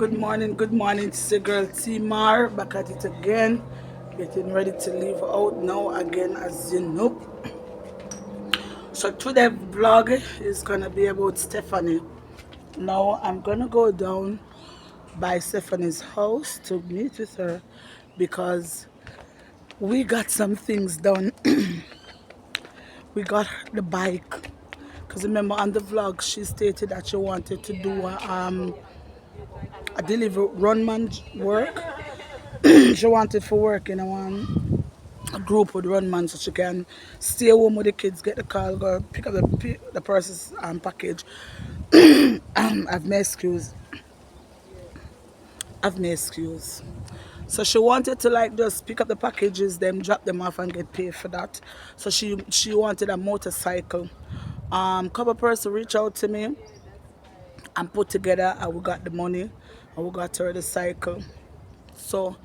good morning. It's your girl T-Mar back at it again, getting ready to leave out now again, as you know. So today vlog is gonna be about Stephanie. Now I'm gonna go down by Stephanie's house to meet with her because we got some things done. We got the bike. Because remember on the vlog she stated that she wanted to do a delivery run man work. She wanted for work in a group with run man so she can stay home with the kids, get the call, go pick up the person's package. I've my excuse. I've my excuse. So she wanted to like just pick up the packages, then drop them off and get paid for that. So she wanted a motorcycle. Couple person reached out to me and put together and we got the money and we got her the cycle. So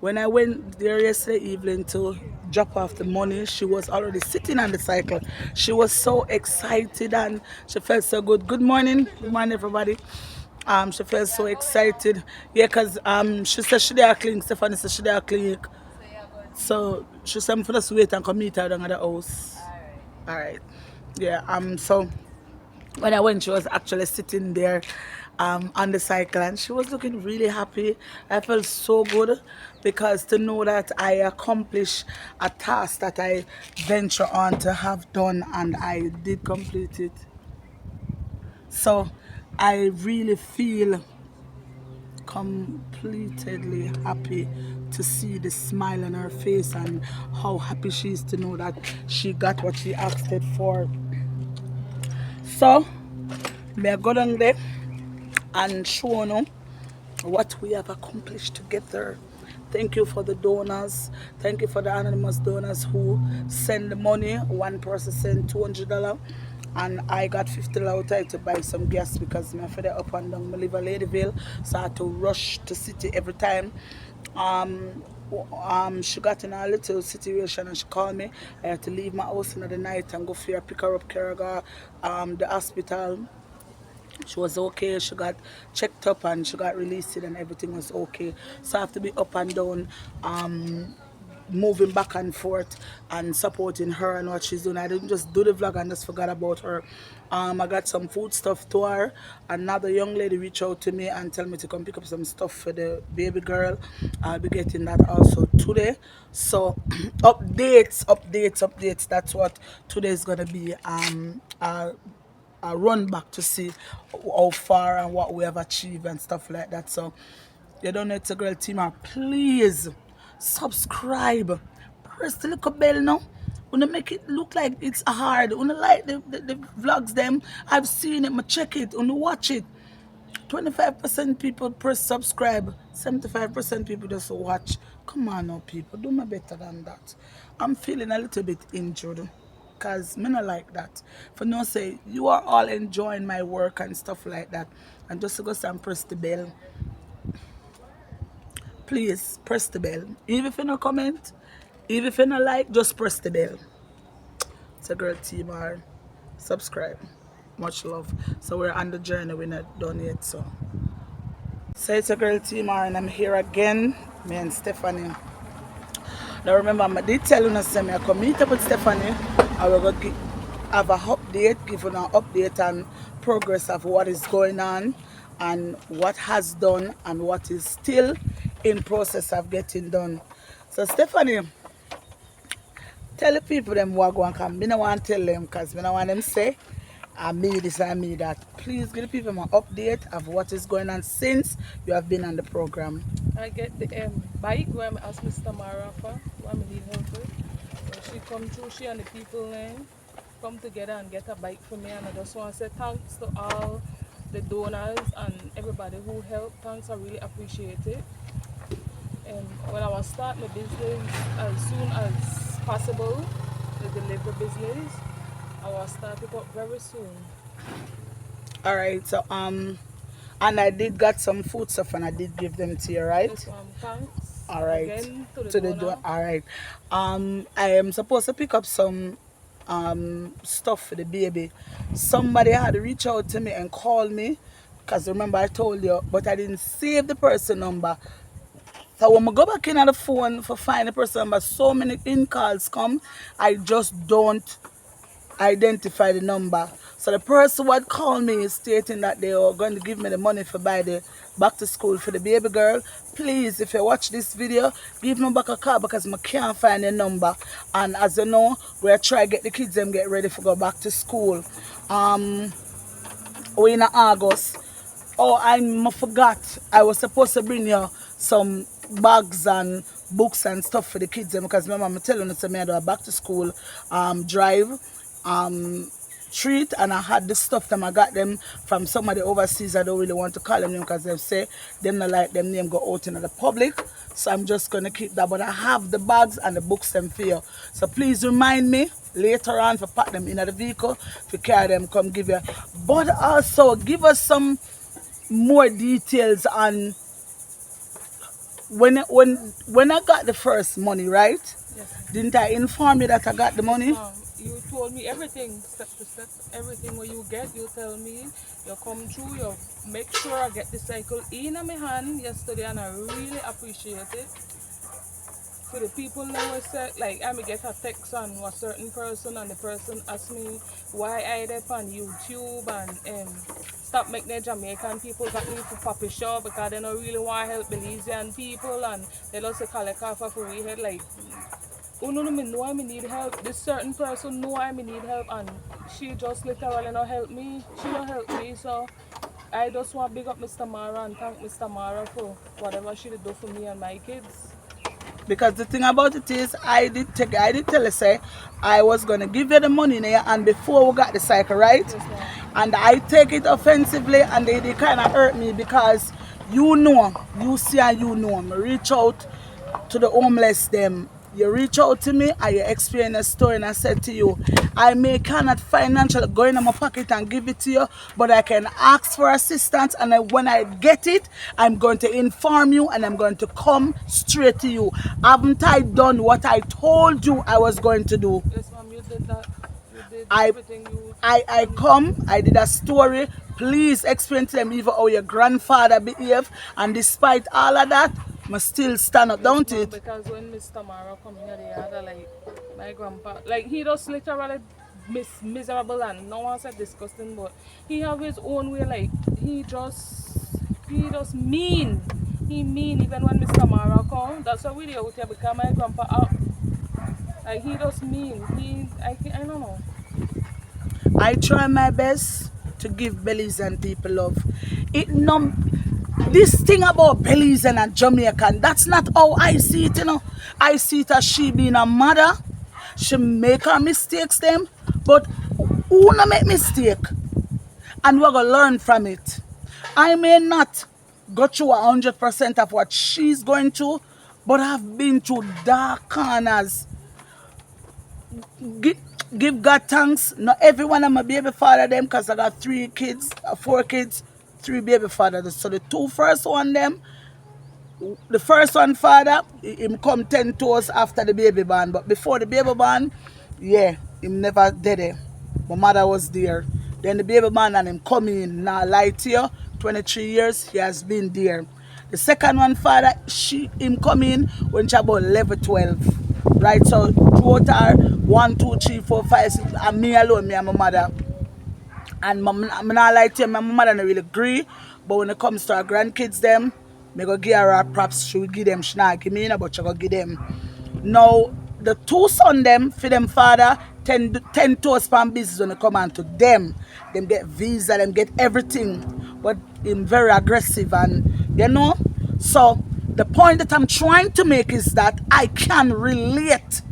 when I went there yesterday evening to drop off the money, she was already sitting on the cycle. She was so excited and she felt so good. Good morning everybody. She felt so excited. Yeah, cause she said she there clinic. Stephanie said she there clinic. So she said I'm for us wait and come meet her down at the house. Alright. Yeah, so when I went, she was actually sitting there on the cycle and she was looking really happy. I felt so good because to know that I accomplished a task that I venture on to have done and I did complete it. So I really feel completely happy to see the smile on her face and how happy she is to know that she got what she asked it for. So, may I go down there and show you what we have accomplished together. Thank you for the donors. Thank you for the anonymous donors who send the money. One person sent $200 and I got $50 out to buy some gas because my father up and down. I live in Ladyville, so I had to rush to city every time. Um, she got in a little situation and she called me. I had to leave my house in the night and go for her, pick her up, carry her the hospital. She was okay. She got checked up and she got released and everything was okay. So I have to be up and down, moving back and forth and supporting her and what she's doing. I didn't just do the vlog and just forgot about her. I got some food stuff to her. Another young lady reached out to me and tell me to come pick up some stuff for the baby girl. I'll be getting that also today. So updates. That's what today is gonna be. Run back to see how far and what we have achieved and stuff like that. So you don't know it's a girl team, please subscribe, press the little bell now. Wanna make it look like it's hard. Wanna like the vlogs them. I've seen it, I check it, wanna watch it. 25% people press subscribe, 75% people just watch. Come on now, people, do me better than that. I'm feeling a little bit injured because me not like that. For no say, you are all enjoying my work and stuff like that. And just to go and press the bell, please press the bell. Even if you no comment, even if you no like, just press the bell. It's a girl team or subscribe. Much love. So we're on the journey, we're not done yet. So it's a girl team and I'm here again, me and Stephanie. Now remember, I did tell you say me I come meet up with Stephanie. I will go have an update, give you an update on progress of what is going on and what has done and what is still in process of getting done. So Stephanie, tell the people them what go and come. Me no want to tell them because me no want them say I me this and me that. Please give the people an update of what is going on since you have been on the program. I get the bike where I ask Mr. Mara for, where I need help with. So she come through, she and the people then come together and get a bike for me. And I just want to say thanks to all the donors and everybody who helped. Thanks, I really appreciate it. And when I was starting the business as soon as possible, the delivery business, I will start it up very soon. All right, so and I did got some food stuff and I did give them to you, right? Yes, thanks All right. again to the To the door. donor. All right. I am supposed to pick up some stuff for the baby. Somebody had reached out to me and called me Because remember I told you, but I didn't save the person number. So when I go back in on the phone for find the person number, so many in calls come, I just don't identify the number. So the person would call me stating that they are going to give me the money for buy the back to school for the baby girl. Please, if you watch this video, give me back a call because I can't find the number. And as you know, we're trying to get the kids them get ready for go back to school. Um, we in August. Oh, I forgot. I was supposed to bring you some bags and books and stuff for the kids because my mama telling us me I do a back to school drive um treat, and I had the stuff them I got them from somebody overseas. I don't really want to call them name because they say them not like them name go out in the public. So I'm just gonna keep that. But I have the bags and the books them for you. So please remind me later on to pack them in the vehicle, to carry them, come give you. But also give us some more details on when I got the first money, right? Yes, Didn't I inform you that I got the money? you told me everything, step to step, everything what you get, you tell me, you come through, you make sure I get the cycle in my hand yesterday, and I really appreciate it. For the people now, I said, like, I may get a text on a certain person, and the person asked me why I did on YouTube, and stop making the Jamaican people got me for Papi Shaw because they don't really want to help Belizean people, and they just collect off of we head like, oh no, no, me know I me need help. This certain person know I me need help, and she just literally not help me. She don't help me, so I just want to big up Mr. Mara and thank Mr. Mara for whatever she did do for me and my kids. Because the thing about it is, I did tell her say I was gonna give you the money there, and before we got the cycle, right? Yes, ma'am. And I take it offensively, and they kind of hurt me because you know, you see and you know, me reach out to the homeless them. You reach out to me and you explain a story, and I said to you, I may cannot financially go in my pocket and give it to you, but I can ask for assistance, and when I get it, I'm going to inform you and I'm going to come straight to you. Haven't I done what I told you I was going to do? Yes, ma'am, you did that. You did I everything you I told me to come, do. I did a story. Please explain to them even how your grandfather behaved, and despite all of that, must still stand up, Yes, don't ma'am, it? because when Mr. Mara come here, the other, like, my grandpa, like, he just literally miserable, and no one said disgusting, but he have his own way, like, he just mean. He mean even when Mr. Mara come. That's why we out here because my grandpa up. Like, he just mean. I don't know. I try my best to give Belize and people love. It num this thing about Belize and Jamaican, that's not how I see it, you know. I see it as she being a mother. She make her mistakes them, but who not make mistake? And we're gonna learn from it. I may not go through 100% of what she's going through, but I've been through dark corners. Give, give God thanks. Not everyone I'm a baby father them because I got 3 kids, 4 kids, 3 baby fathers. So the 2 first one them, the first one father, him come 10 toes after the baby born. But before the baby born, yeah, him never did it. My mother was there. Then the baby born and him come in. Now lie to you, 23 years he has been there. The second one father, him come in when she about 11, 12. Right, so total 1, 2, 3, 4, 5, 6, and me alone, me and my mother. And I'm not like to you, my mother don't really agree. But when it comes to our grandkids, them, me go give her props. She will give them. She not give me, but she go give them. Now, the 2 sons, them, for them father, 10 toes pan business when it come on to them. Them get visa, them get everything. But him very aggressive, and you know. So the point that I'm trying to make is that I can relate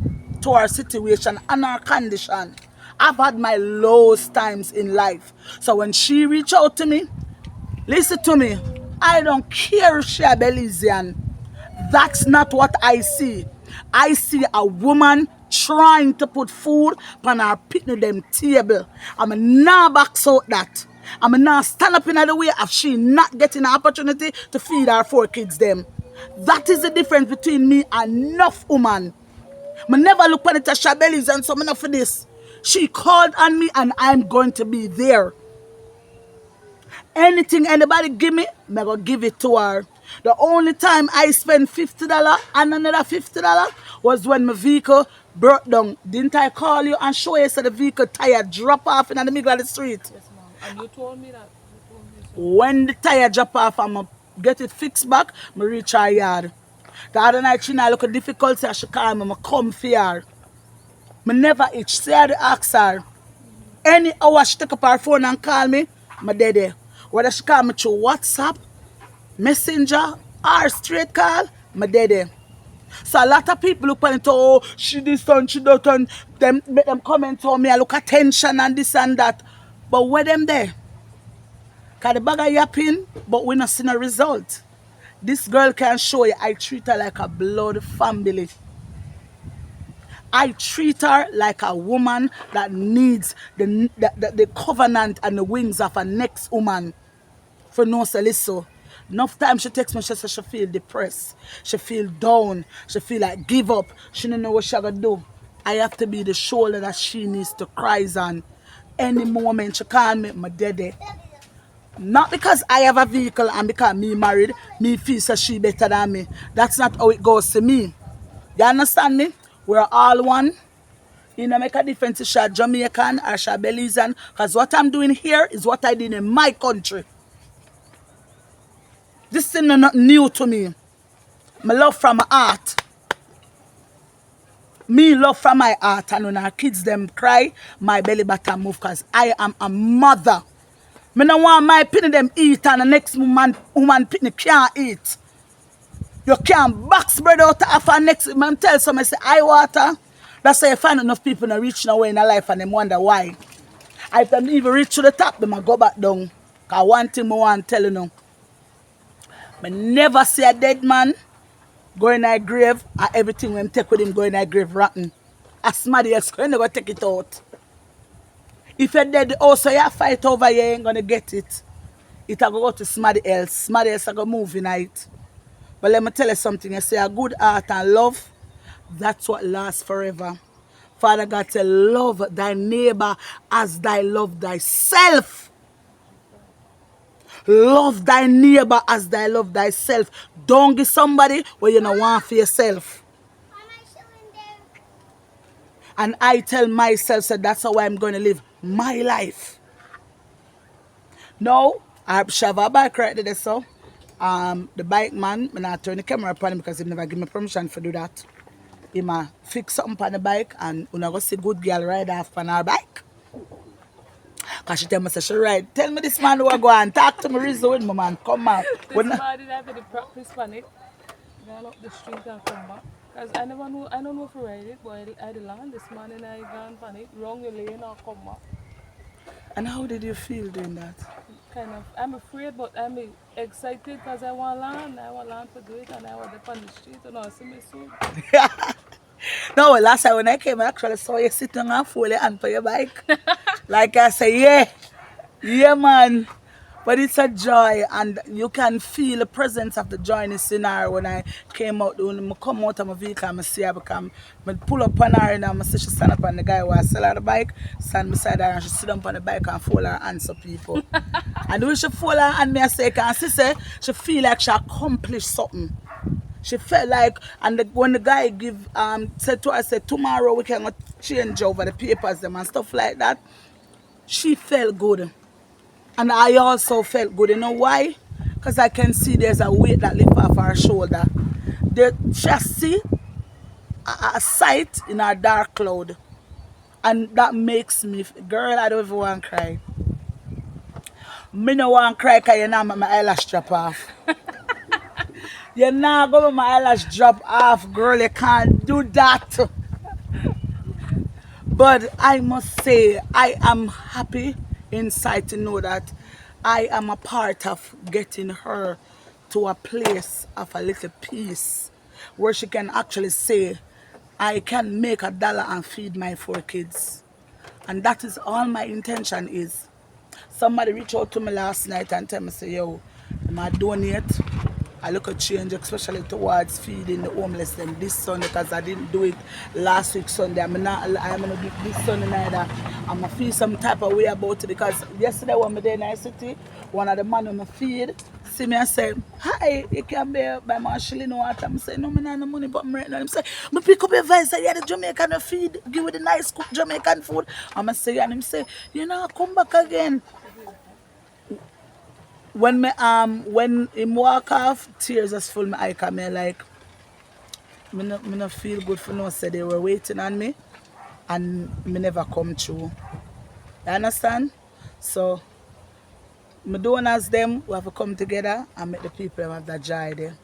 to our situation and our condition. I've had my lowest times in life. So when she reached out to me, listen to me, I don't care if she a Belizean. That's not what I see. I see a woman trying to put food on her picnic them table. I'm not back out that. I'm not stand up in the way of she not getting an opportunity to feed her 4 kids them. That is the difference between me and enough woman. I never look at it as Shabeli's and some enough for this. She called on me and I'm going to be there. Anything anybody give me, I go give it to her. The only time I spend $50 and another $50 was when my vehicle broke down. Didn't I call you and show you so the vehicle tire drop off in the middle of the street? Yes, ma'am. And you told me that. You told me so. When the tire drop off, I'ma get it fixed back, I reach her yard. The other night she now look at difficulty and she call me, I come for her. I never itch. See her ask her. Any hour she take up her phone and call me, I'm dead there. Whether she call me through WhatsApp, Messenger, or straight call, I'm dead there. So a lot of people look on it, oh, she this and she that, and them make them comment on me, I look attention and this and that. But where them there? Cause the bag of yapping, but we not seen a result. This girl can show you I treat her like a blood family. I treat her like a woman that needs the covenant and the wings of a next woman. For no so. Enough time she texts me, she says she feel depressed. She feel down. She feel like give up. She don't know what she gonna do. I have to be the shoulder that she needs to cry on. Any moment she call me, my daddy. Not because I have a vehicle and because me married, me feel so she better than me. That's not how it goes to me. You understand me? We're all one. You know, make a difference if she's Jamaican or she's Belizean. Because what I'm doing here is what I did in my country. This thing is not new to me. My love from my heart. Me love from my heart. And when our kids them cry, my belly button move because I am a mother. Me no want my penny them eat and the next woman penny can't eat. You can't box bread out of our next man tell some I say I water. That's why you find enough people not reach nowhere in their life and them wonder why. I don't even reach to the top, them I go back down. Cause one thing I want to tell you now. I never see a dead man go in a grave and everything when take with him go in a grave rotten. As somebody else going to go take it out. If you're dead also you fight over you ain't gonna get it. It'll go to somebody else. Somebody else will go move in it. But let me tell you something. You say a good heart and love, that's what lasts forever. Father God said, love thy neighbor as thy love thyself. Love thy neighbor as thy love thyself. Don't give somebody what you don't want for yourself. And I tell myself that that's how I'm going to live my life. Now, I have a bike right there, so the bike man, I'm not turn the camera upon him because he never give me permission to do that. He might fix something on the bike and when I go see good girl ride off on her bike. Because she tell me, she ride. Tell me this man who I go and talk to me, Rizzo with my man. Come out. This morning I did the practice on it. Gone up the street and come back. Because I never know, I don't know if I ride it, but I had land this morning I gone on it. Wrong the lane and come back. And how did you feel doing that? Kind of, I'm afraid, but I'm excited because I want land. I want land to do it and I want up on the street and I see me soon. No, last time when I came, I actually saw you sitting and fold your hand for your bike. Like I say, yeah. Yeah, man. But it's a joy, and you can feel the presence of the joy in the scenario when I came out. When I come out of my vehicle, I see her because I pull up on her and I see she stand up on the guy who I sell her the bike, stand beside her and she sit up on the bike and fold her hands to people. And when she fold her hand, I say, can she say she feel like she accomplished something. She felt like, and when the guy said to her, said tomorrow we can change over the papers them and stuff like that, she felt good. And I also felt good. You know why? Because I can see there's a weight that lifts off her shoulder. She see a sight in her dark cloud. And that makes me, girl, I don't even want to cry. Me no want to cry because you know my eyelash drop off. You're not going to my eyelash drop off, girl. You can't do that. But I must say, I am happy inside to know that I am a part of getting her to a place of a little peace where she can actually say, I can make $1 and feed my 4 kids. And that is all my intention is. Somebody reached out to me last night and tell me, say, yo, I'm going to donate a little change, especially towards feeding the homeless them this Sunday because I didn't do it last week Sunday. I'm gonna do it this Sunday neither. I'm gonna feel some type of way about it because yesterday when I there in the city, one of the man on my feed see me and say, hi, you can buy my shilling water. I'm saying, no, I have no money, but I'm right now. I'm saying, I pick up your advice, say, yeah, the Jamaican feed, give you the nice cooked Jamaican food. I'm say, and him say, you know, come back again. When him walk off, tears just full my eye, cause me like, me not feel good for no say they were waiting on me and me never come through. You understand? So me doing as them, we have to come together and make the people have that joy there.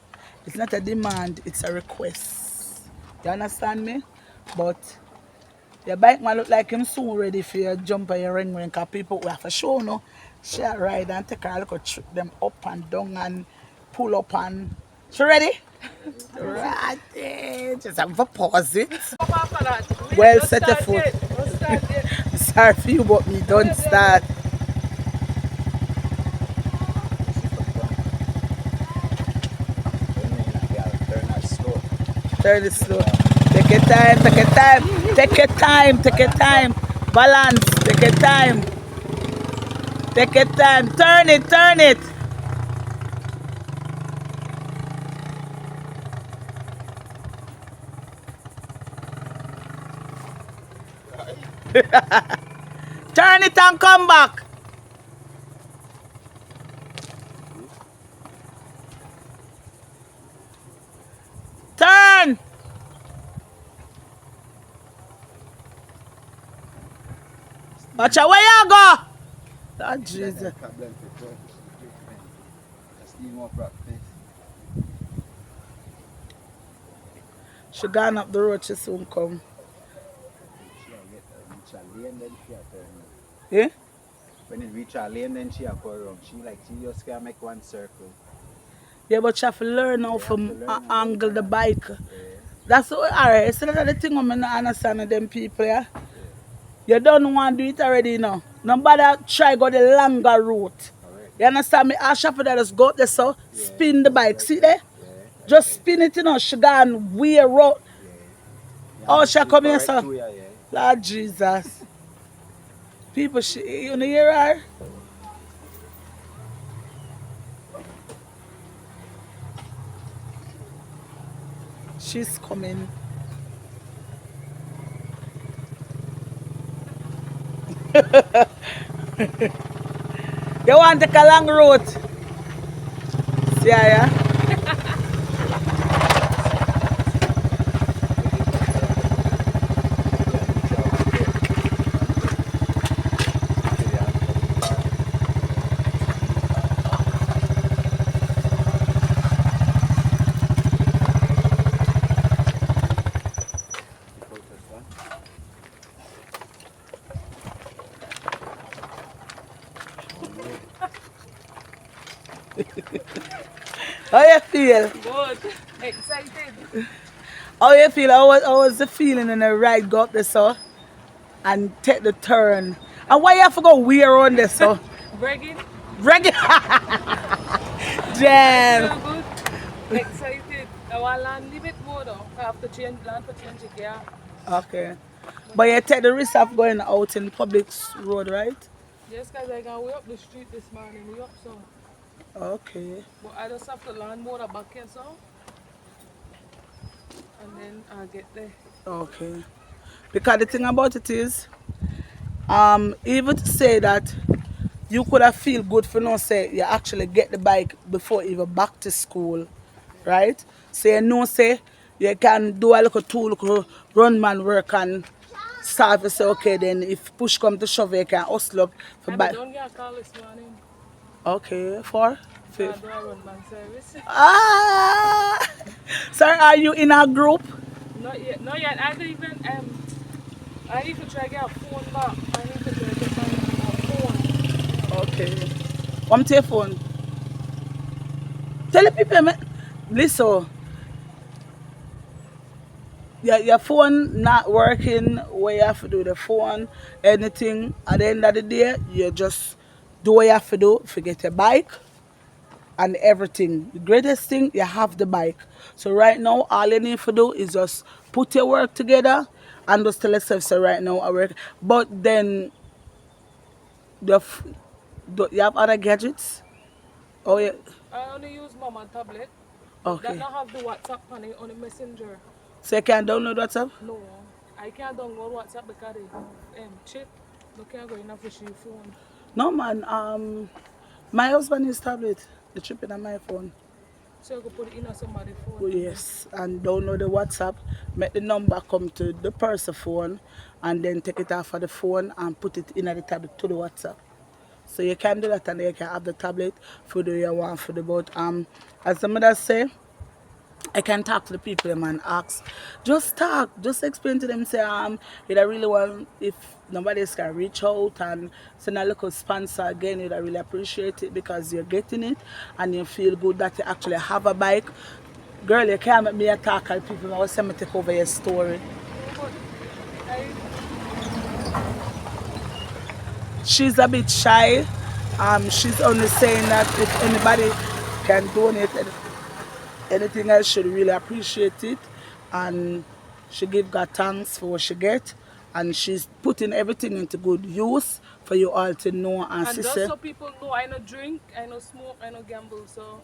It's not a demand, it's a request. You understand me? But your bike man look like him soon ready for your jump on your ring because people will have to show no. She ride and take her look trip them up and down and pull up and she ready? Right there. Just have to pause it. Come after that. Well Just set a start foot. it. Just start it. Sorry for you but me don't start. Turn it slow. Take your time, take your time, take your time, take your time. Balance, take your time. Take your time. Turn it, turn it. Turn it and come back. Turn. Watch out, where you go? Oh, Jesus. She gone up the road, she soon come. Yeah? When it reach her lane, then she have go around. She just can make one circle. Yeah, but you have to learn how You have to to learn how angle to the run. bike. Yeah. That's alright. So that's the thing I'm not understand of them people, yeah? You don't want to do it already, you know. Nobody try go the longer route. Correct. You understand me? Our shopper that just go up there, so Yeah, spin the just bike. like See that. there? Yeah, like Just that. spin it, you know. She gone way road. Yeah. You Oh, have she to come here, correct so. too, yeah, yeah. Lord Jesus. People, you know, hear her? She's coming. You want to take a long route? See, yeah? How you feel? Good. Excited. How you feel? How was the feeling in the ride go up there, so? And take the turn. And why you have to go way around there, so? Bragging. Reggae. I Damn. feel good. Excited. I want to learn a little bit more though. I have to learn to change the gear. Okay. But you take the risk of going out in public road, right? Yes, guys, I can way up the street this morning. We up so. Okay. But I just have to learn more about it so. And then I'll get there. Okay. Because the thing about it is, even to say that you could have feel good for no say you actually get the bike before even back to school, right? So you know say you can do a little two little run man work and start to say okay then if push come to shove you can hustle up for I bike. don't get a call this morning. Okay, for I fifth. do a run man service. Ah, sir, are you in a group? Not yet. Not yet. I need to try to get a phone back. I need to try to find a phone. Okay. Come to your phone. Tell the people, man. Listen, your phone not working, what you have to do, the phone, anything, at the end of the day, you just do what you have to do, forget your bike, and everything. The greatest thing, you have the bike. So right now, all you need to do is just put your work together and just tell yourself, so right now I work. But then, the, f- you have other gadgets? Oh, yeah. I only use mama tablet, but that Okay. not have the WhatsApp on it on the messenger. So you can download WhatsApp? No, I can't download WhatsApp because they have chip. No can't go enough with your phone. No, man. My husband is tablet. The chip in on my phone. So you can put it in on somebody's Oh, phone and yes, and download the WhatsApp, make the number come to the person's phone, and then take it off of the phone and put it in at the tablet to the WhatsApp. So you can do that, and you can have the tablet for the you want for the boat. As the mother say, I can talk to the people them and ask, just talk, just explain to them say you don't really want if nobody else can reach out and send a local sponsor again, you don't really appreciate it because you're getting it and you feel good that you actually have a bike. Girl, you can't make me a talk to people. I was saying me take over your story. no, but I She's a bit shy. She's only saying that if anybody can donate anything else, she'd really appreciate it. And she give God thanks for what she get. And she's putting everything into good use for you all to know. And and she just say, so people know, I no drink, I no smoke, I no gamble, so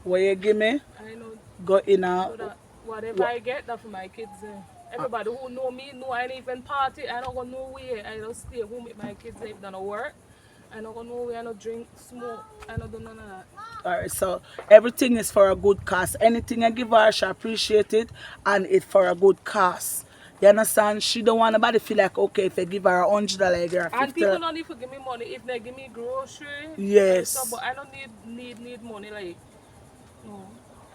what you give me, I know go in a... so that whatever I get, that for my kids. Everybody who know me know I don't even party. I don't go nowhere. I don't stay home with my kids. If they don't work, I don't go nowhere. I don't drink, smoke. I don't do none of that. Alright, so everything is for a good cause. Anything I give her, she appreciate it, and it's for a good cause. You understand? She don't want nobody feel like okay if I give her $100, I give her And 50. people don't need to give me money if they give me grocery and stuff. Yes. But I don't need money like no.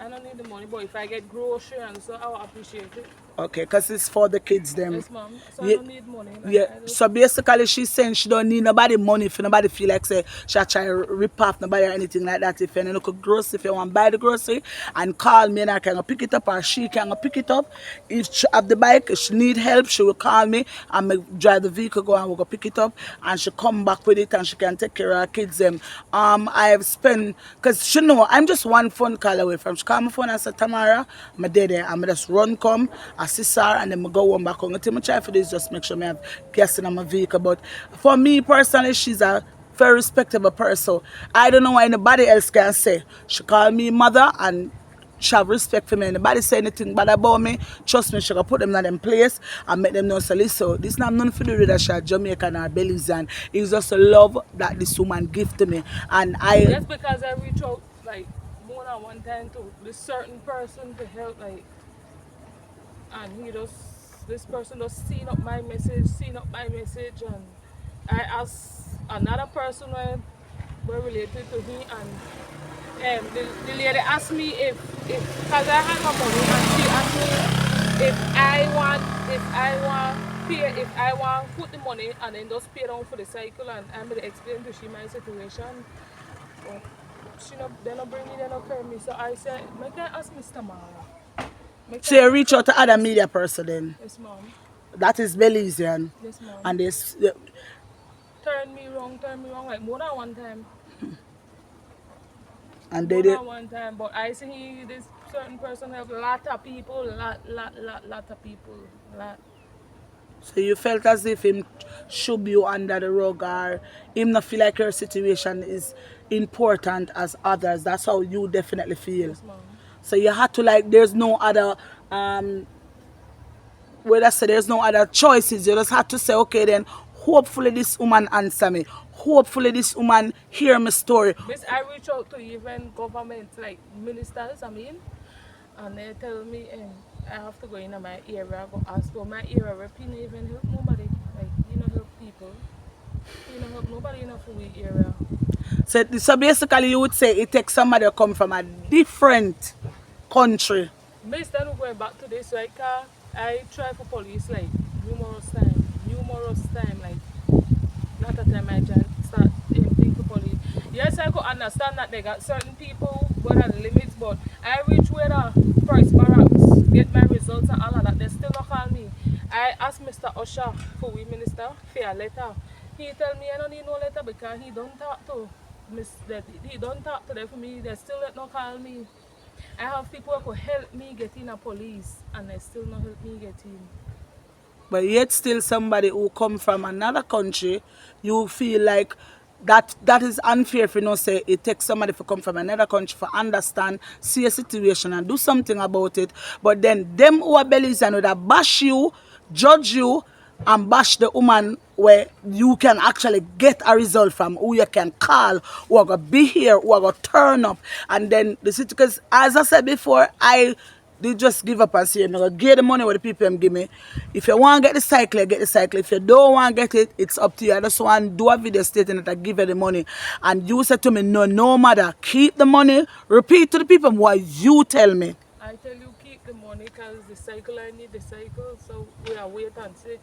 I don't need the money. But if I get grocery and so I will appreciate it. Okay, because it's for the kids them. Yes, mom. So I Yeah, don't need money. Like yeah. I just So basically, she's saying she don't need nobody money if nobody feel like say she a try rip off nobody or anything like that. If you look at grocery, if you want to buy the grocery, and call me and I can go pick it up or she can go pick it up. If she have the bike, if she need help, she will call me and me drive the vehicle go and we go pick it up and she come back with it and she can take care of her kids them. I have spent because she know I'm just one phone call away from she call my phone and say Tamara, I'm dead there. I'm just run come assist her and then I go home back home. The thing I try for this is just make sure I have gas in my vehicle. But for me personally, she's a very respectable person. I don't know why anybody else can say. She call me mother and she have respect for me. Anybody say anything bad about me, trust me, she can put them in them place and make them know so listen, this not nothing to do with that she a Jamaican or Belize and it's just a love that this woman give to me. And I just because I reach out like more than one time to this certain person to help and he just this person just seen up my message and I asked another person when were related to him and the lady asked me if because I had my money and she asked me if I want put the money and then just pay down for the cycle and I'm gonna explain to she my situation but she not they not bring me they not pay me so I said make I ask Mr. Mara make so I you reach reach out out to to other Mr. media person then. Yes mom. That is Belizean. Yes mom. And this Turn me wrong like more than one time. and they More did. than one time, but I see this certain person help a lot of people, lot of people, lot. So you felt as if him shove you under the rug or him not feel like your situation is important as others. That's how you definitely feel. Yes, mom. So you had to like there's no other where I say there's no other choices. You just had to say, okay then hopefully this woman answer me. Hopefully this woman hear my story. This I reach out to even government like ministers, I mean, and they tell me I have to go in my area, go ask for my area rep, you not even help nobody. Like you know help people. You know help nobody in a full area. So basically you would say it takes somebody to come from a different country. Me instead of going back to this like I try for police like numerous time like not a time I just start think for police. Yes, I could understand that they got certain people what are the limits, but I reach where the first barracks get my results and all of that. They still not call me. I asked Mr. Usher for we minister for a letter. He tell me I don't need no letter because he don't talk to that he don't talk to them for me. They still not call me. I have people who could help me get in a police, and they still not help me get in. But yet still somebody who come from another country, you feel like that is unfair if you know say it takes somebody to come from another country for understand, see a situation and do something about it. But then them who are Belize and would have bash you, judge you, and bash the woman where you can actually get a result from, who you can call, who are gonna be here, who are gonna turn up. And then the city, because as I said before, they just give up and say, I'm gonna get the money what the people them give me. If you want to get the cycle, get the cycle. If you don't want to get it, it's up to you. I just want to do a video stating that I give you the money. And you said to me, no, no matter, keep the money, repeat to the people what you tell me. I tell you, keep the money because the cycle, I need the cycle. So we are wait and see.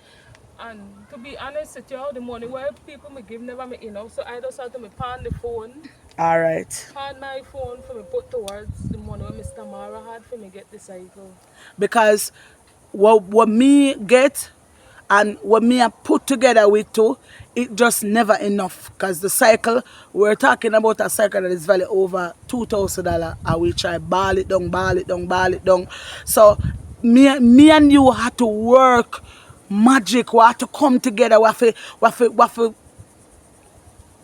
And to be honest with you, the money where people me give never me enough. So I just have to me pan the phone, All right. pan my phone for me put towards the money where Mr. Mara had for me get the cycle. Because what me get and what me I put together with too, it just never enough. Because the cycle, we're talking about a cycle that is value over $2,000 and we try ball it down, ball it down, ball it down. So me and you had to work magic, we have to come together, we have to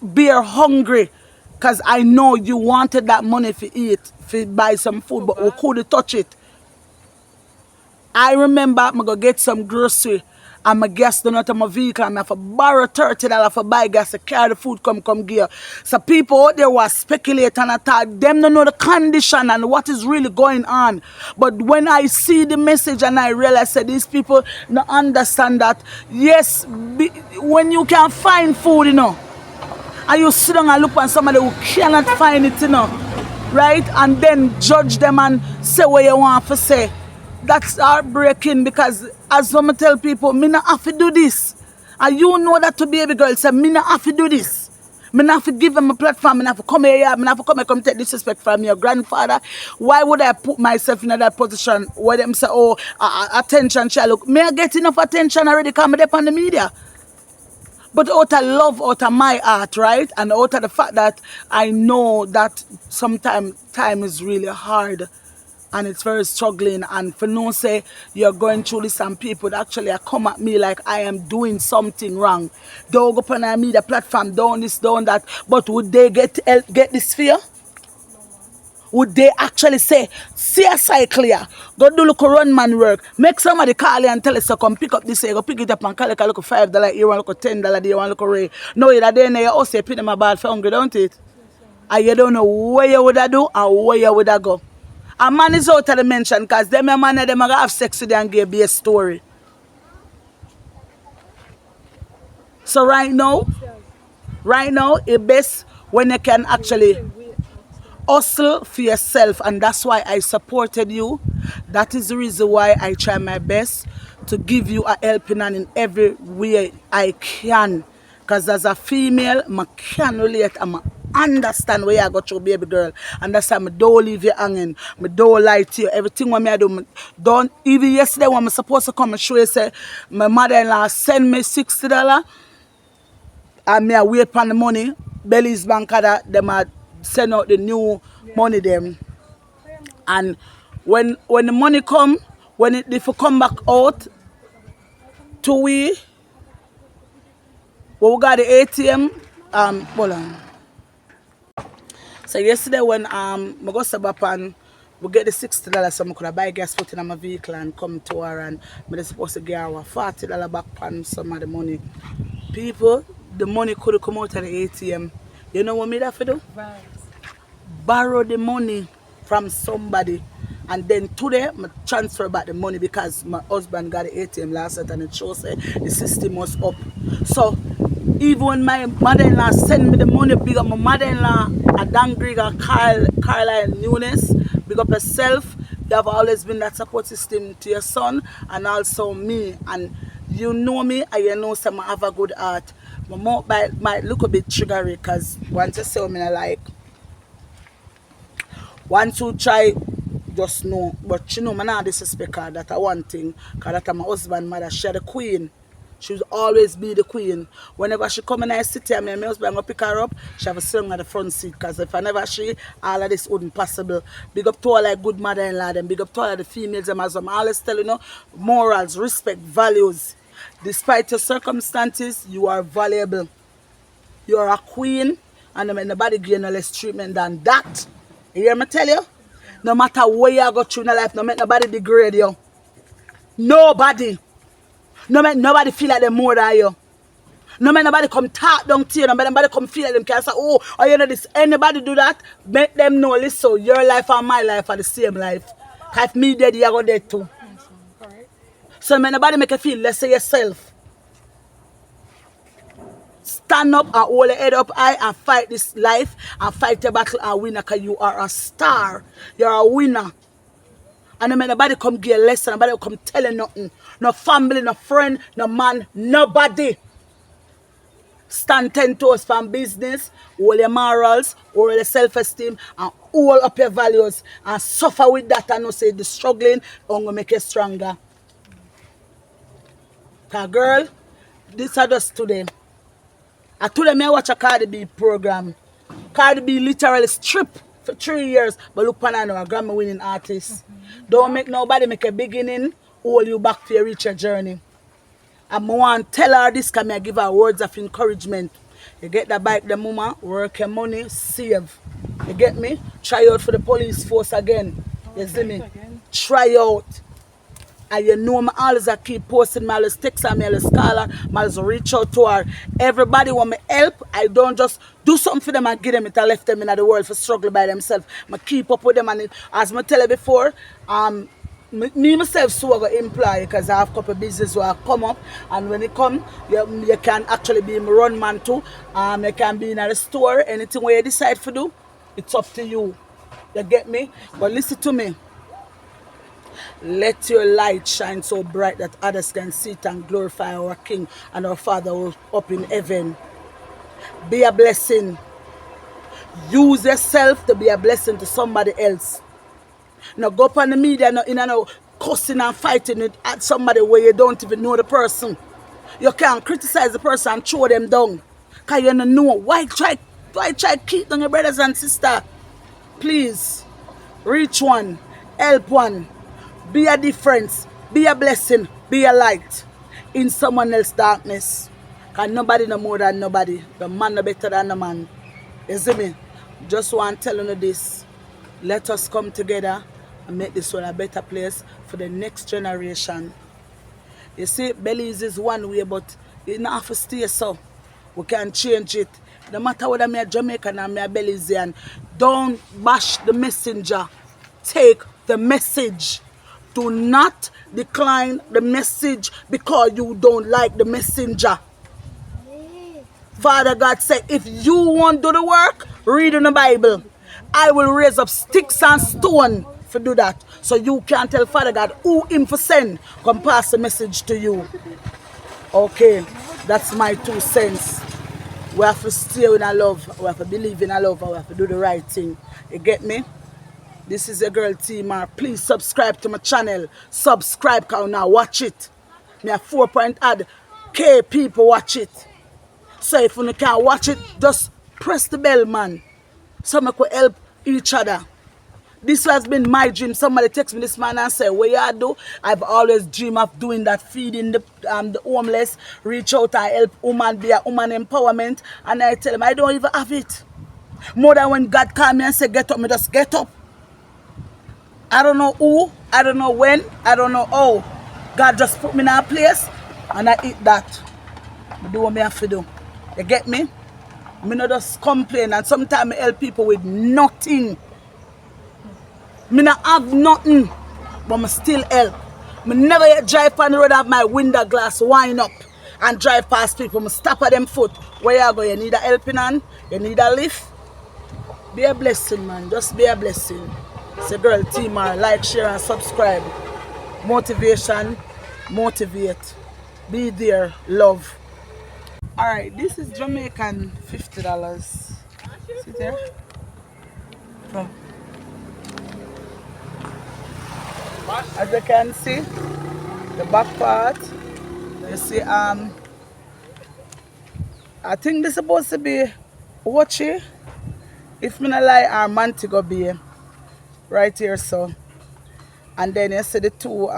bear hungry. Cause I know you wanted that money to eat, to buy some food, For but we bad. couldn't touch it. I remember I'm gonna get some grocery and my gas done out of my vehicle and I have to borrow $30 for buy gas to carry the food come gear. So people out there were speculating and attack them don't know the condition and what is really going on. But when I see the message and I realize that these people don't understand that yes, when you can find food, and you sit down and look at somebody who cannot find it, right? And then judge them and say what you want to say. That's heartbreaking because as some tell people, me not have to do this. And you know that to baby girl say, me not have to do this. Me not have to give them a platform, me not have to come here, me not have to come take disrespect from your grandfather. Why would I put myself in that position where them say, oh, attention, child, look, me I get enough attention already coming up on the media. But out of love, out of my heart, right? And out of the fact that I know that sometimes time is really hard and it's very struggling. And for no say you're going through this and people actually come at me like I am doing something wrong. Don't go up on a media platform, down this, down that. But would they get help, get this fear? Would they actually say, see a cycle here, go do look run man work, make somebody call you and tell us to come pick up this here, go pick it up and call it a look $5 here, one look $10 there, one look ray. No, you're there in your house, you put them a bad for hungry, don't it? And you don't know where you would do and where you would go. A man is out of the mention because them a man them have sex with you and give you a story. So Upstairs. right now, it best when you can Wait, actually say wait upstairs. hustle for yourself, and that's why I supported you. That is the reason why I try my best to give you a helping hand in every way I can, because as a female I can relate and I understand where you go through, baby girl, and that's why I don't leave you hanging, I don't lie to you. Everything what I do, don't. Even yesterday when I'm supposed to come and show you, say my mother-in-law send me $60 and me I wait for the money. Belize Bank that them a send out the new money them. And when the money come, when it if you come back out to we got the ATM, hold on. So yesterday when I go step and we get the $60 so I could buy gas put in my vehicle and come to her and I supposed to get her $40 back on some of the money. People, the money could come out of the ATM. You know what me that for do? Vibes. Borrow the money from somebody and then today I transfer back the money because my husband got the ATM last night and it shows the system was up. So even when my mother-in-law send me the money, big up my mother-in-law, a Dan Grigor, Carlisle Nunes, big up yourself. You have always been that support system to your son and also me. And you know me and you know some I have a good heart. My mouth might look a bit triggery because once you say me I like, once you try, just know. But you know, I not disrespect her. That's one thing. Because that's my husband, mother, she the queen. She will always be the queen. Whenever she come in our city and my husband go pick her up, she have a sitting at the front seat. Because if I never she, all of this wouldn't possible. Big up to all like good mother-in-law them. Big up to all of the females them as I'm always telling you, morals, respect, values. Despite your circumstances, you are valuable. You are a queen and nobody give you no less treatment than that. You hear me tell you? No matter where you go through in life, no make nobody degrade you. Nobody. No make nobody feel like they're more than you. No make nobody come talk down to you. No make nobody come feel like them can say, oh, you know this. Anybody do that, make them know, listen, your life and my life are the same life. Because if me dead, you go dead too. Correct. So make nobody make you feel less of yourself. Stand up and hold your head up high and fight this life and fight your battle and win because you are a star. You're a winner. And then nobody come give you a lesson, nobody come tell you nothing. No family, no friend, no man, nobody. Stand 10 toes from business, hold your morals, hold your self-esteem, and hold up your values. And suffer with that and not say the struggling, I'm going to make you stronger. Because girl, this is just today. I told them I watch a Cardi B program. Cardi B literally stripped for 3 years, but look on her now, a Grammy winning artist. Don't make nobody make a beginning, hold you back to reach your journey. And I want to tell her this because I give her words of encouragement. You get the bike, the mama, work your money, save. You get me? Try out for the police force again. You see me? Again. Try out. And you know me always I keep posting, me always text her, me always call her, me always reach out to her. Everybody want me help. I don't just do something for them and give them it and left them in the world for struggle by themselves. I keep up with them and as I tell you before, me myself so I go employ because I have a couple of business where I come up and when it come, you can actually be my run man too. You can be in a store, anything where you decide to do, it's up to you. You get me? But listen to me. Let your light shine so bright that others can see it and glorify our King and our Father who is up in heaven. Be a blessing. Use yourself to be a blessing to somebody else. Now go up on the media no cussing and fighting it at somebody where you don't even know the person. You can't criticize the person and throw them down. Because you don't know. Why try keep down your brothers and sisters? Please. Reach one. Help one. Be a difference, be a blessing, be a light in someone else's darkness. Because nobody no more than nobody. The man no better than the man. You see me? Just want to tell you this. Let us come together and make this world a better place for the next generation. You see, Belize is one way, but you don't have to stay so. We can change it. No matter whether I'm a Jamaican or I'm a Belizean, don't bash the messenger. Take the message. Do not decline the message because you don't like the messenger. Father God said, if you won't do the work, read in the Bible. I will raise up sticks and stone to do that. So you can tell Father God who him for send, come pass the message to you. Okay, that's my 2 cents. We have to stay in our love, we have to believe in our love, we have to do the right thing. You get me? This is your girl T-Mar. Please subscribe to my channel. Subscribe because now watch it. Me a 4.K people watch it. So if you can't watch it, just press the bell, man. So we could help each other. This has been my dream. Somebody text me this man and say, what you do? I've always dreamed of doing that, feeding the homeless, reach out and help women, be a woman empowerment. And I tell him, I don't even have it. More than when God called me and said, get up, me just get up. I don't know who, I don't know when, I don't know how. God just put me in a place and I eat that. I do what I have to do. You get me? I not just complain and sometimes I help people with nothing. I not have nothing, but I still help. I never yet drive on the road have my window glass wind up and drive past people. I stop at them foot. Where you go? You need a helping hand? You need a lift? Be a blessing, man. Just be a blessing. It's a girl, T-Mar. Like, share, and subscribe. Motivation, motivate. Be there, love. Alright, this is Jamaican $50. See there? Oh. As you can see, the back part, You see, I think this supposed to be Watchy. If me not lie, our Montego Bay right here, so. And then you see the two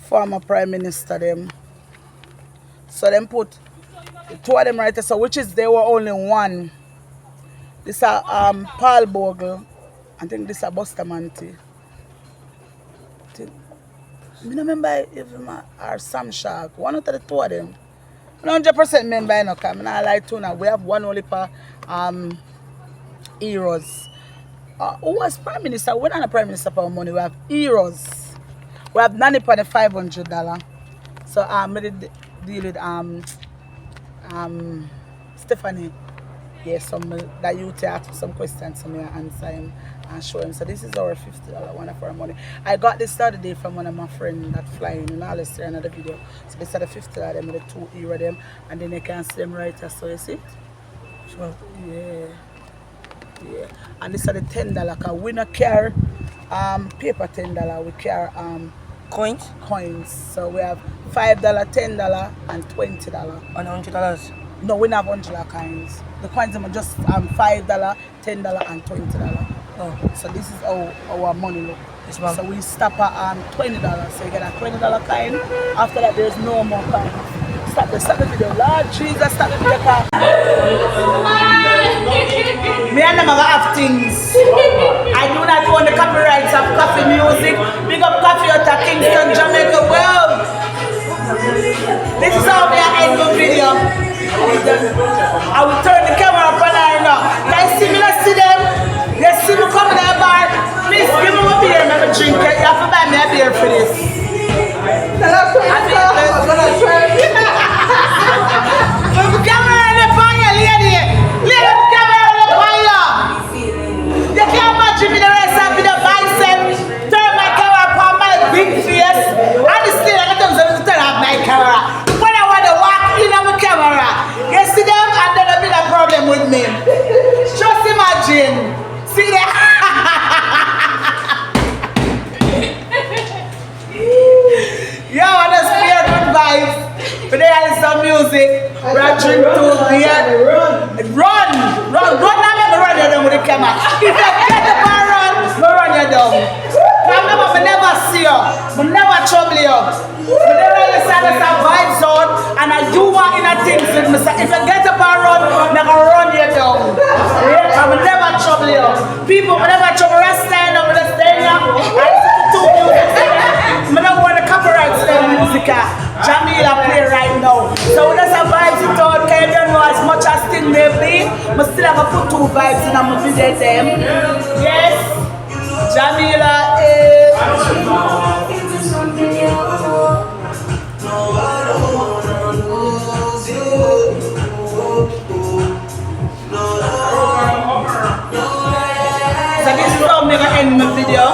former prime minister them. So them put the two of them right there, so which is there were only one. This are Paul Bogle. I think this are Bustamante. I don't remember if or Sam Shark. One out of the two of them. 100% remember, no, because I'm not like two now. We have one only for heroes. Who was prime minister? We're not a prime minister for money. We have heroes. We have Nanny for the $500. So I did deal with Stephanie. Yes, that you ask some questions to me and answer him and show him. So this is our $50 one of our money. I got this the other day from one of my friends that flying, and I'll see another video. So this are the $50 them with the two euro them, and then you can see them right here. So you see? Sure. Yeah. Yeah. And this are the $10 because we not care paper $10, we care coins. So we have $5, $10 and $20. And $100. No, we don't have $100 coins. The coins are just $5, $10 and $20. Oh. So this is how our money look. Yes, ma'am. So we stop at $20. So you get a $20 coin. After that there's no more coins. Stop the video. Lord Jesus, stop the video. Me and them have things. I do not own the copyrights of coffee music. Big up coffee out of Kingston, Jamaica. Well, this is how we are end the video. I will turn the camera up and I know. Guys, see me, let's see them. You see me coming to the bar. Please give me a beer, let me drink it. You have to buy me a beer for this. I'm gonna try it. The camera on the fire, lady. Lady, the camera on the fire. You can't imagine me the rest of the bicep. Turn my camera upon my big face. And still, I don't have to turn off my camera. When I want to walk in on my camera, you see them and then there'll be a problem with me. Just imagine. See that? Yo, I just feel good vibes. But there is some music. We are drinking to beer. Run! Now let me run you down with the camera. If you get the bar run you down. I never see you. I never trouble you. But there is some vibes on and I do want in a things with me. If you get the bar run, I'm going to run you down. I will never trouble you. People will never trouble us stand up and stay here. I listen to two music. I don't want the copyrights to the music. Jamila play right now. So when there's a vibes in town, I don't know as much as thing may be. I still have to put two vibes in my video them. Yes, Jamila is. So this is how I'm going to end my video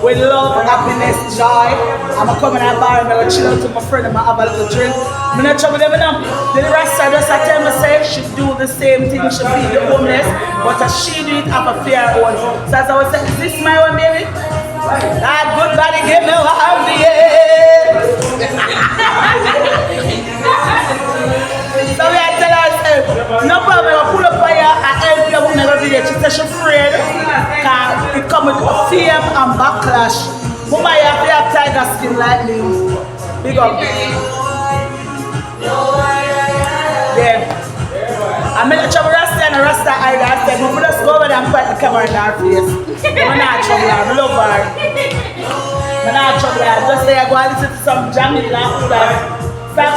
with love, happiness, joy. I'm going to come in a bar and I'm going to chill out with my friend and I'm going to have a little drink. I'm not trouble them now. The rest of us, I tell myself she do the same thing, she feed the homeless, but as she do it, have a fair own. So as I was saying, is this my one, baby? That good body give me one, So we are telling ourselves, no problem, I pull up fire and help you with my video. She said she's afraid because it come with fame and backlash. Mama, you have to have tiger skin like me. Big up. Yeah. I made a trouble Rasta and a Rasta eye. I said, we just go over there and point the camera in our face. I'm not trouble, I love her. I'm not trouble, I just say I go and listen to some jamming and all that. Yeah,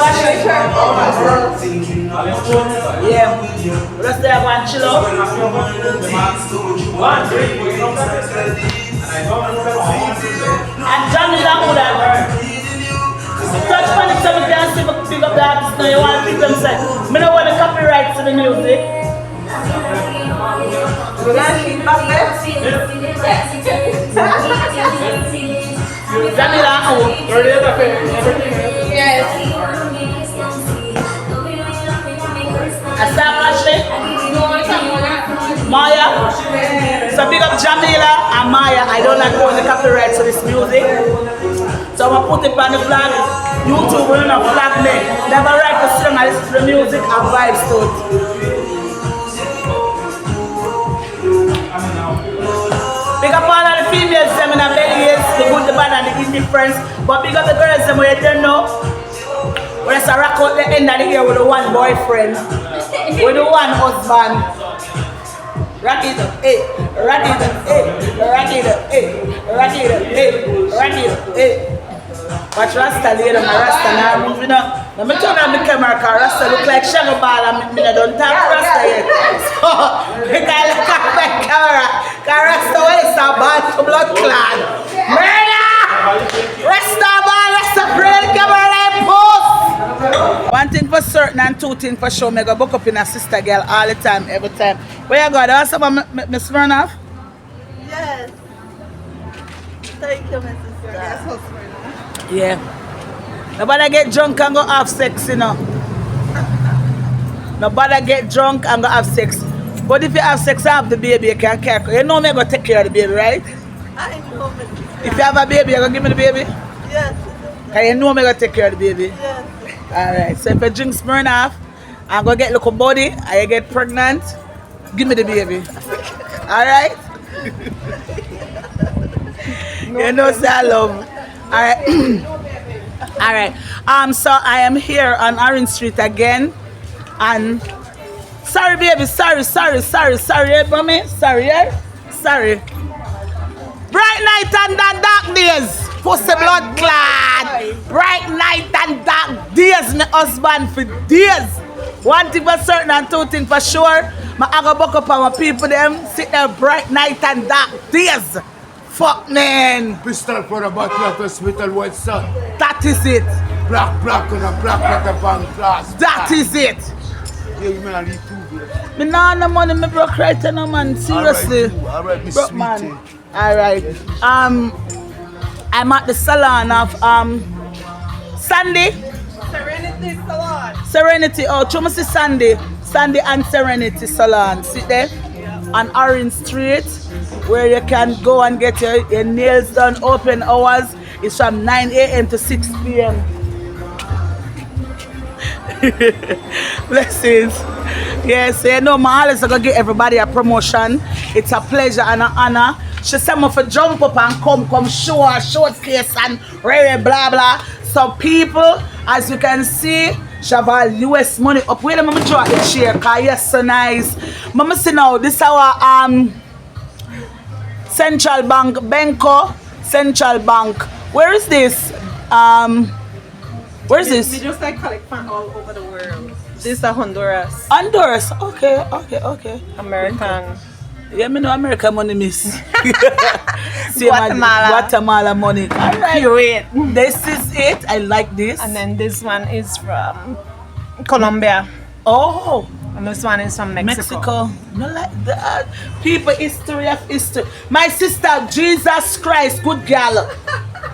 let's say I want to chill out. And John is that good. Touch on it so we can see big up the artist now. You want to pick them say, I don't want the copyright to the music. Jamila, yes. Maya. So big up Jamila and Maya. I don't like going the copyright to this music. So I'm gonna put it on the flag. YouTube will not flag me. Never write a song, I listen to the music and vibes to it. Big up all of the females, them in a Belize, the good, the bad, and the indifference. But big up the girls, them where you don't know. When it's a rock out the end of the year with the one boyfriend, with the one husband. Rock it up, eh, rock it up, eh, rock it up, eh, rock it up, eh, rock it up, eh. Watch Rasta later, my Rasta now moving up. Now me turn on the camera because Rasta look like Shadow Ball and me don't talk Rasta yet. So, because I look at my camera, because Rasta well is a bad to blood clot. Murder! Rasta Ball, Rasta pray the camera like post. One thing for certain and two things for sure, me go book up in a sister girl all the time, every time. Where you go? That's about Miss Vernoff? Yes. Thank you, my sister. Yes, husband. Yeah. Nobody get drunk and go have sex, you know. Nobody get drunk and go have sex. But if you have sex and have the baby, you can care. You know me go take care of the baby, right? I know, my sister. If you have a baby, you go give me the baby? Yes. Because you know me go take care of the baby. Yes. Alright, so if you drink Smirnoff and go get little body and you get pregnant, give me the baby. Alright? You know, say I love. Alright. Alright. So I am here on Orange Street again. And sorry baby, sorry, eh, mommy? Sorry, yeah? Sorry. Bright night and dark days. Pussy blood clad. Bright night and dark days, my husband for days. One thing for certain and two things for sure. I go buck up on my people them sit there bright night and dark days. Fuck man. Pistol for a bottle of hospital white sun. That is it. Black on a black letter bank glass. That is it. Yeah, you man, I need two, bro. Me nah no money, me broke right now, man. Seriously. Alright, me Broke sweetie. man. Alright. I'm at the salon of Sandy. Serenity Salon. Serenity. Oh, Chuma see Sandy. Sandy and Serenity Salon. Sit there on Orange Street where you can go and get your nails done. Open hours is from 9 a.m. to 6 p.m. Blessings. Yes, you know, my always gonna give everybody a promotion. It's a pleasure and an honor. She said me for jump up and come show her showcase and blah blah. So people, as you can see, she have all US money up. Wait a minute, draw the chair, cause yes, so nice. Mama see now, this is our Central Bank, Benko Central Bank. Where is this? Where is this? We just like collect from all over the world. This is Honduras. Honduras. Okay. American. Yeah, me know American money, miss. See, Guatemala. Guatemala money. Alright. Kuwait. This is it. I like this. And then this one is from Colombia. Oh, And this one is from Mexico. No like that. People history of history. My sister, Jesus Christ, good girl.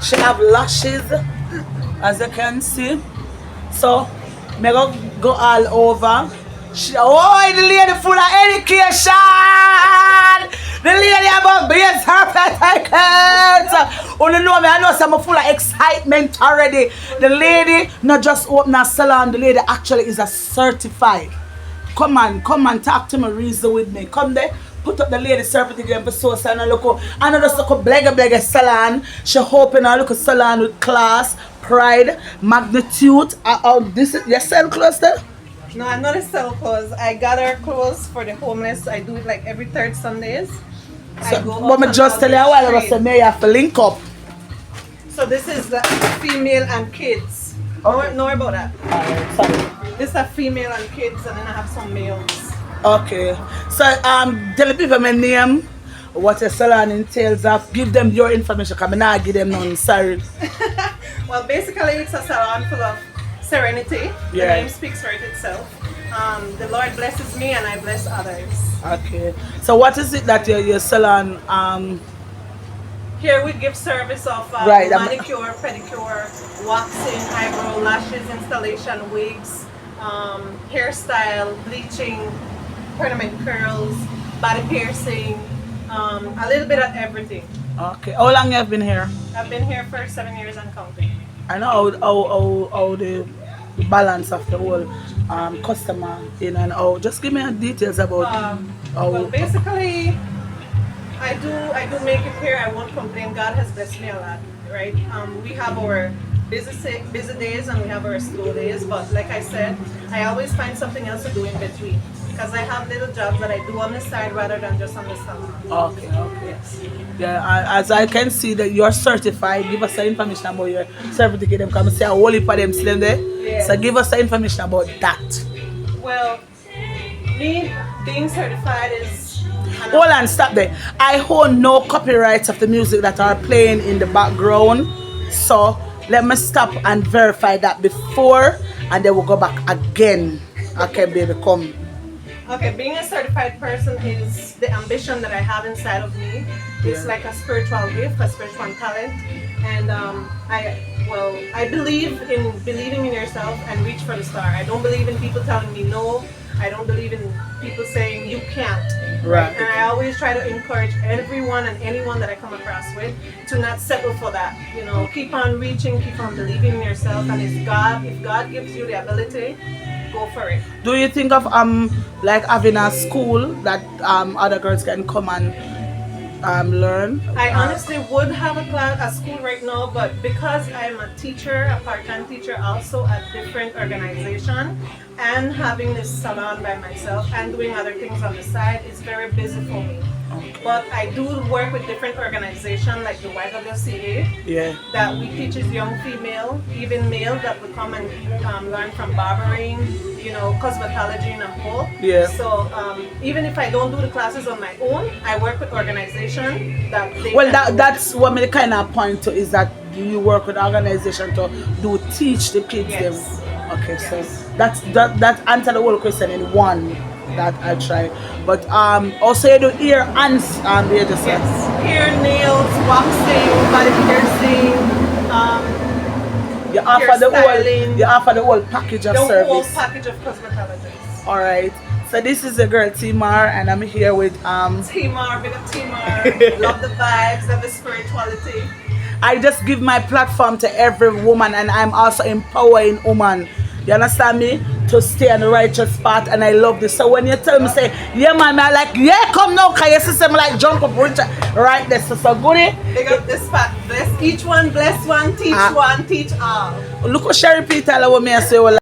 She have lashes, as you can see. So, me go all over. The lady full of education. The lady about base her petticoats. You know me, I know some full of excitement already. The lady not just open a salon. The lady actually is a certified. Come on, talk to me, reason with me. Come there, put up the lady certificate for so and look. I know just look a blega salon. She open a look a salon with class, pride, magnitude. This is your sell clothes there? No, I'm not a sell clothes. I gather clothes for the homeless. I do it like every third Sundays. But me just tell you a while ago, so may you have to link up. So this is the female and kids. Know about that. Sorry. This is a female and kids, and then I have some males. Okay. So tell the people my name, what a salon entails of. Give them your information, because I not give them none. Sorry. Well, basically it's a salon full of serenity. The Yeah. name speaks for it itself. The Lord blesses me and I bless others. Okay. So what is it that your salon Here we give service of Right, manicure, pedicure, waxing, eyebrow, lashes, installation, wigs, hairstyle, bleaching, permanent curls, body piercing, a little bit of everything. Okay. How long you have been here? I've been here for 7 years and counting. I know how the balance of the whole customer in and out. Just give me details about Well, how. basically, I do make it clear I won't complain. God has blessed me a lot, right? We have our busy days and we have our slow days, but like I said, I always find something else to do in between because I have little jobs that I do on the side rather than just on the salon. Okay, okay. Yes. Yeah, as I can see that you're certified, give us some information about your certificate. Them come and say a whole heap of them still there. Yes. So give us some information about that. Well, me being certified is Hold on, stop there. I own no copyrights of the music that are playing in the background. So let me stop and verify that before and then we'll go back again. Okay, baby, come. Okay, being a certified person is the ambition that I have inside of me. It's Yeah. like a spiritual gift, a spiritual talent, and I believe in believing in yourself and reach for the star. I don't believe in people telling me no. I don't believe in people saying you can't. Right. And I always try to encourage everyone and anyone that I come across with to not settle for that. You know, keep on reaching, keep on believing in yourself, and if God gives you the ability, go for it. Do you think of like having a school that other girls can come and learn? I honestly would have a school right now, but because I'm a teacher, a part-time teacher, also at different organization, and having this salon by myself and doing other things on the side, it's very busy for me. But I do work with different organizations like the YWCA Yeah. that we teaches young female, even male, that will come and learn from barbering, you know, cosmetology in a whole. Yeah. So even if I don't do the classes on my own, I work with organization that they Well, can do. that's what me kind of point to is that you work with organization to do teach the kids Yes. them. Okay, so Yes. that answer the whole question in one that I try. But also you do ear and hairdresser. Yes, hair, nails, waxing, body piercing, You offer the whole styling. you offer the whole package of the whole service. package of cosmetologists. All right. So this is the girl Timar, and I'm here with Timar, big up Timar. Love the vibes, love the spirituality. I just give my platform to every woman, and I'm also empowering woman. You understand me? To stay on the righteous path, and I love this. So when you tell me, say, yeah, man, I like, yeah, come now, cause your system like jump up, reach right there. So goodie. Big up this spot. Bless each one, bless one, teach one, teach all. Look what Sherry Peter, what me I say, well,